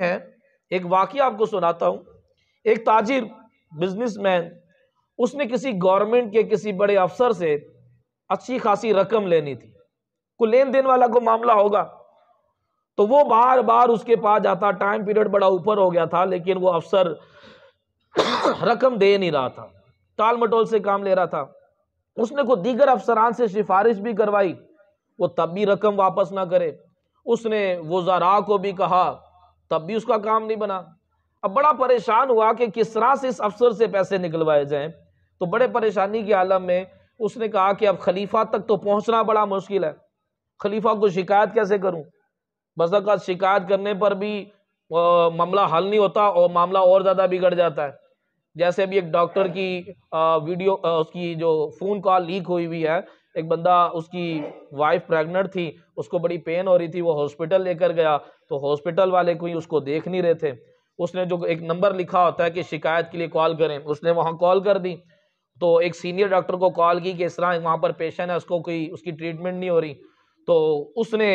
है, एक वाकया आपको सुनाता हूँ। एक ताजिर बिजनेसमैन, उसने किसी गवर्नमेंट के किसी बड़े अफसर से अच्छी खासी रकम लेनी थी, कोई लेन देन वाला को मामला होगा। तो वो बार बार उसके पास जाता, टाइम पीरियड बड़ा ऊपर हो गया था, लेकिन वो अफसर रकम दे नहीं रहा था, टाल मटोल से काम ले रहा था। उसने को दीगर अफसरान से सिफारिश भी करवाई, वो तब भी रकम वापस ना करे। उसने वज़ारा को भी कहा, तब भी उसका काम नहीं बना। अब बड़ा परेशान हुआ कि किस तरह से इस अफसर से पैसे निकलवाए जाएं। तो बड़े परेशानी के आलम में उसने कहा कि अब खलीफा तक तो पहुंचना बड़ा मुश्किल है, खलीफा को शिकायत कैसे करूं। बस अगर शिकायत करने पर भी मामला हल नहीं होता और मामला और ज़्यादा बिगड़ जाता है। जैसे अभी एक डॉक्टर की वीडियो, उसकी जो फ़ोन कॉल लीक हुई है। एक बंदा, उसकी वाइफ प्रेग्नेंट थी, उसको बड़ी पेन हो रही थी, वो हॉस्पिटल लेकर गया, तो हॉस्पिटल वाले कोई उसको देख नहीं रहे थे। उसने जो एक नंबर लिखा होता है कि शिकायत के लिए कॉल करें, उसने वहाँ कॉल कर दी। तो एक सीनियर डॉक्टर को कॉल की कि इस तरह वहाँ पर पेशेंट है, उसको कोई उसकी ट्रीटमेंट नहीं हो रही। तो उसने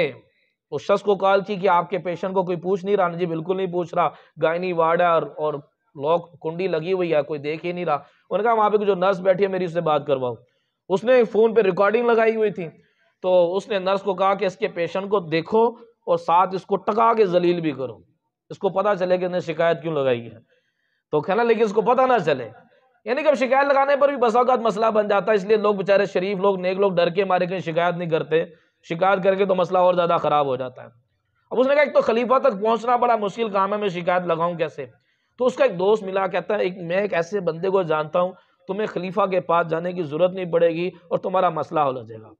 उस शख्स को कॉल की कि आपके पेशेंट को कोई पूछ नहीं रहा। जी बिल्कुल नहीं पूछ रहा, गायनी वार्ड है और लॉक कुंडी लगी हुई है, कोई देख ही नहीं रहा। उन्होंने कहा वहाँ पे जो नर्स बैठी है मेरी उससे बात करवाओ। उसने फ़ोन पे रिकॉर्डिंग लगाई हुई थी, तो उसने नर्स को कहा कि इसके पेशेंट को देखो और साथ इसको टका के जलील भी करो, इसको पता चले कि इसने शिकायत क्यों लगाई है। तो कहना लेकिन इसको पता ना चले, यानी कि शिकायत लगाने पर भी बसा औकात मसला बन जाता है। इसलिए लोग बेचारे शरीफ लोग, नेक लोग डर के मारे कहीं शिकायत नहीं करते, शिकायत करके तो मसला और ज़्यादा ख़राब हो जाता है। अब उसने कहा एक तो खलीफा तक पहुंचना बड़ा मुश्किल काम है, मैं शिकायत लगाऊं कैसे। तो उसका एक दोस्त मिला, कहता है मैं एक ऐसे बंदे को जानता हूं, तुम्हें खलीफा के पास जाने की जरूरत नहीं पड़ेगी और तुम्हारा मसला हल हो जाएगा।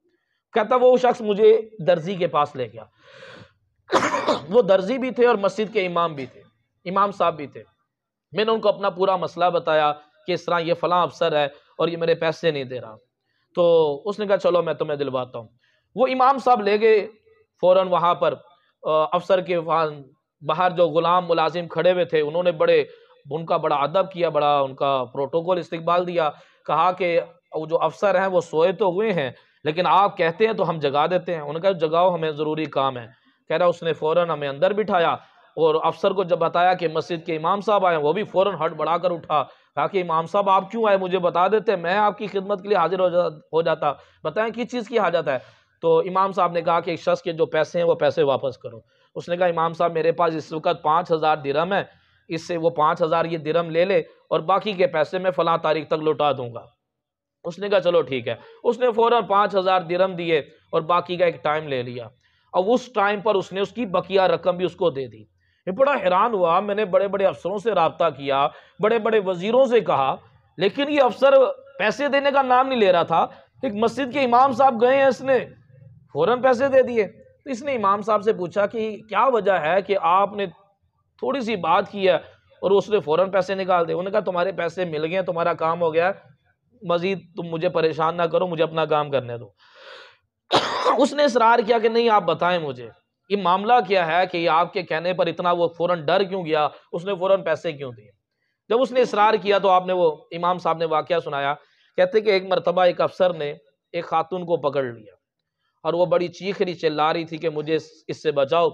कहता वो शख्स मुझे दर्जी के पास ले गया। वो दर्जी भी थे और मस्जिद के इमाम भी थे, इमाम साहब भी थे। मैंने उनको अपना पूरा मसला बताया कि इस तरह ये फलां अफसर है और ये मेरे पैसे नहीं दे रहा। तो उसने कहा चलो मैं तुम्हें दिलवाता हूँ। वो इमाम साहब ले गए फ़ौरन वहाँ पर अफसर के वहाँ बाहर जो गुलाम मुलाजिम खड़े हुए थे, उन्होंने उनका बड़ा अदब किया, बड़ा उनका प्रोटोकॉल इस्तकबाल दिया। कहा कि वो जो अफसर हैं वो सोए तो हुए हैं, लेकिन आप कहते हैं तो हम जगा देते हैं। उन्होंने कहा जगाओ, हमें ज़रूरी काम है। कह रहा उसने फ़ौरन हमें अंदर बिठाया और अफसर को जब बताया कि मस्जिद के इमाम साहब आए, वो भी फ़ौरन हट बढ़ा कर उठा। कहा कि इमाम साहब आप क्यों आए, मुझे बता देते, मैं आपकी खिदमत के लिए हाजिर हो जाता, बताएं किस चीज़ की हाजत है। तो इमाम साहब ने कहा कि एक शख्स के जो पैसे हैं वो पैसे वापस करो। उसने कहा इमाम साहब मेरे पास इस वक्त 5,000 दिरहम है, इससे वो 5,000 ये दिरहम ले ले और बाकी के पैसे मैं फलां तारीख तक लौटा दूंगा। उसने कहा चलो ठीक है। उसने फ़ौरन 5,000 दिरहम दिए और बाकी का एक टाइम ले लिया। अब उस टाइम पर उसने उसकी बकिया रकम भी उसको दे दी। मैं बड़ा हैरान हुआ, मैंने बड़े बड़े अफसरों से रब्ता किया, बड़े बड़े वजीरों से कहा, लेकिन ये अफसर पैसे देने का नाम नहीं ले रहा था। एक मस्जिद के इमाम साहब गए हैं, इसने फ़ौरन पैसे दे दिए। तो इसने इमाम साहब से पूछा कि क्या वजह है कि आपने थोड़ी सी बात की है और उसने फ़ौरन पैसे निकाल दिए। उन्होंने कहा तुम्हारे पैसे मिल गए, तुम्हारा काम हो गया, मजीद तुम मुझे परेशान ना करो, मुझे अपना काम करने दो। उसने इसरार किया कि नहीं आप बताएं मुझे ये मामला क्या है कि ये आपके कहने पर इतना वो फ़ौरन डर क्यों गया, उसने फ़ौरन पैसे क्यों दिए। जब उसने इसरार किया तो आपने वो इमाम साहब ने वाकया सुनाया। कहते कि एक मरतबा एक अफसर ने एक खातून को पकड़ लिया और वो बड़ी चीख रही चिल्ला रही थी कि मुझे इससे बचाओ,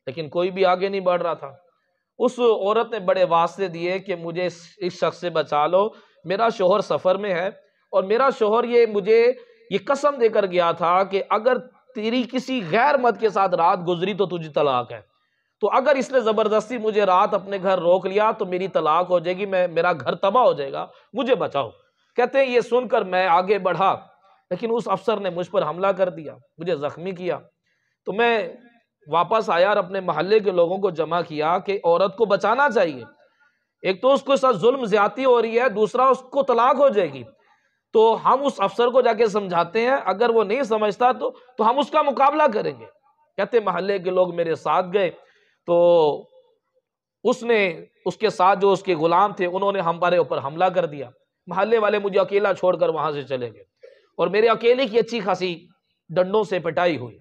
लेकिन कोई भी आगे नहीं बढ़ रहा था। उस औरत ने बड़े वास्ते दिए कि मुझे इस शख्स से बचा लो, मेरा शोहर सफ़र में है और मेरा शोहर मुझे ये कसम देकर गया था कि अगर तेरी किसी गैर मर्द के साथ रात गुजरी तो तुझे तलाक है। तो अगर इसने ज़बरदस्ती मुझे रात अपने घर रोक लिया तो मेरी तलाक हो जाएगी, मेरा घर तबाह हो जाएगा, मुझे बचाओ। कहते हैं ये सुनकर मैं आगे बढ़ा, लेकिन उस अफसर ने मुझ पर हमला कर दिया, मुझे ज़ख्मी किया। तो मैं वापस आया और अपने मोहल्ले के लोगों को जमा किया कि औरत को बचाना चाहिए। एक तो उसको साथ जुल्म ज्यादती हो रही है, दूसरा उसको तलाक हो जाएगी। तो हम उस अफसर को जाके समझाते हैं, अगर वो नहीं समझता तो हम उसका मुकाबला करेंगे। कहते मोहल्ले के लोग मेरे साथ गए, तो उसने उसके साथ जो उसके गुलाम थे उन्होंने हमारे ऊपर हमला कर दिया। मोहल्ले वाले मुझे अकेला छोड़कर वहां से चले गए और मेरे अकेले की अच्छी खासी डंडों से पिटाई हुई।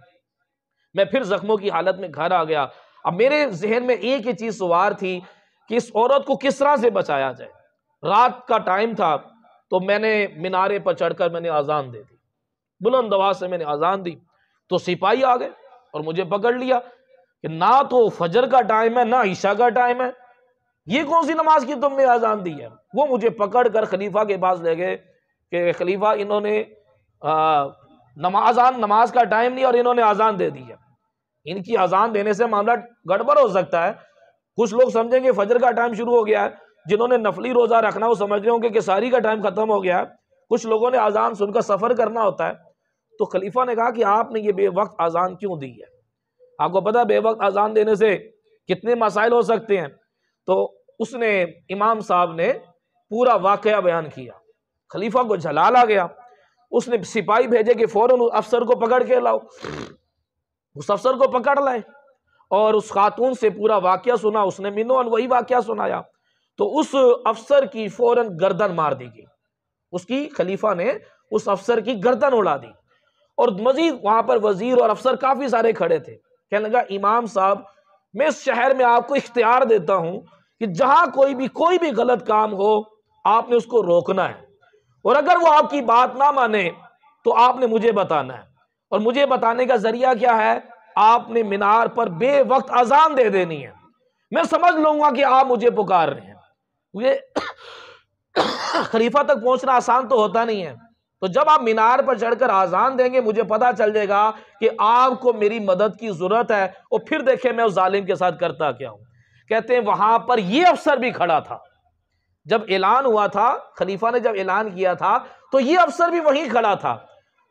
मैं फिर जख्मों की हालत में घर आ गया। अब मेरे जहन में एक ही चीज सवार थी कि इस औरत को किस तरह से बचाया जाए। रात का टाइम था, तो मैंने मीनारे पर चढ़कर मैंने अजान दे दी, बुलंद आवाज से मैंने अजान दी। तो सिपाही आ गए और मुझे पकड़ लिया कि ना तो फजर का टाइम है ना ईशा का टाइम है, ये कौन सी नमाज की तुमने अजान दी है। वो मुझे पकड़ कर खलीफा के पास ले गए कि खलीफा इन्होंने नमाज का टाइम नहीं और इन्होंने अजान दे दी है। इनकी अजान देने से मामला गड़बड़ हो सकता है। कुछ लोग समझेंगे फजर का टाइम शुरू हो गया है, जिन्होंने नफली रोजा रखना वो समझ रहे होंगे कि सारी का टाइम खत्म हो गया है। कुछ लोगों ने अजान सुनकर सफर करना होता है। तो खलीफा ने कहा कि आपने ये बेवक्त अजान क्यों दी है। आपको पता है बेवक्त अजान देने से कितने मसाइल हो सकते हैं। तो उसने इमाम साहब ने पूरा वाकया बयान किया। खलीफा को झलाल आ गया। उसने सिपाही भेजे कि फौरन उस अफसर को पकड़ के लाओ। उस अफसर को पकड़ लाए और उस खातून से पूरा वाकया सुना। उसने मिनोन वही वाकया सुनाया। तो उस अफसर की फौरन गर्दन मार दी गई। उसकी खलीफा ने उस अफसर की गर्दन उड़ा दी। और मजीद वहां पर वजीर और अफसर काफी सारे खड़े थे। कहने लगा इमाम साहब, मैं इस शहर में आपको इख्तियार देता हूं कि जहां कोई भी गलत काम हो आपने उसको रोकना है, और अगर वो आपकी बात ना माने तो आपने मुझे बताना है। और मुझे बताने का जरिया क्या है, आपने मीनार पर बेवक्त अजान दे देनी है। मैं समझ लूंगा कि आप मुझे पुकार रहे हैं। मुझे खलीफा तक पहुंचना आसान तो होता नहीं है। तो जब आप मीनार पर चढ़कर आजान देंगे मुझे पता चल जाएगा कि आपको मेरी मदद की जरूरत है। और फिर देखें मैं उस जालिम के साथ करता क्या हूं। कहते हैं वहां पर यह अफसर भी खड़ा था। जब ऐलान हुआ था, खलीफा ने जब ऐलान किया था तो यह अफसर भी वहीं खड़ा था।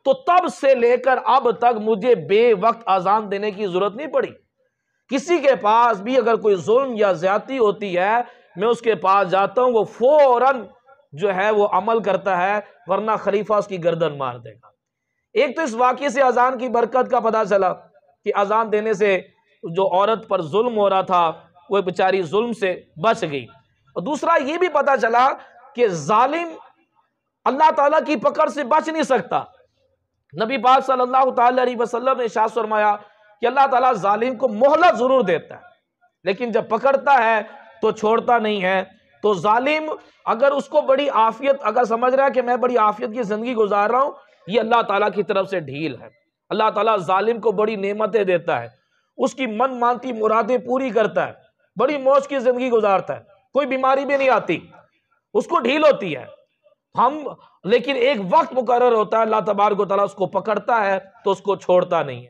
तो तब से लेकर अब तक मुझे बेवक्त अजान देने की जरूरत नहीं पड़ी। किसी के पास भी अगर कोई जुल्म या ज्यादती होती है, मैं उसके पास जाता हूं, वो फौरन जो है वो अमल करता है, वरना खलीफा उसकी गर्दन मार देगा। एक तो इस वाकये से अजान की बरकत का पता चला कि अजान देने से जो औरत पर जुल्म हो रहा था वो बेचारी जुल्म से बच गई। और दूसरा ये भी पता चला कि जालिम अल्लाह ताला की पकड़ से बच नहीं सकता। नबी पाक सल्लल्लाहु अलैहि वसल्लम ने इरशाद फरमाया कि अल्लाह ताला जालिम को मोहलत जरूर देता है, लेकिन जब पकड़ता है तो छोड़ता नहीं है। तो जालिम अगर उसको बड़ी आफियत अगर समझ रहा है कि मैं बड़ी आफियत की जिंदगी गुजार रहा हूं, ये अल्लाह ताला की तरफ से ढील है। अल्लाह ताला जालिम को बड़ी नेमतें देता है, उसकी मन मानती मुरादें पूरी करता है, बड़ी मौज की जिंदगी गुजारता है, कोई बीमारी भी नहीं आती, उसको ढील होती है। लेकिन एक वक्त मुकर्रर होता है, अल्लाह तबारक व तआला उसको पकड़ता है तो उसको छोड़ता नहीं है।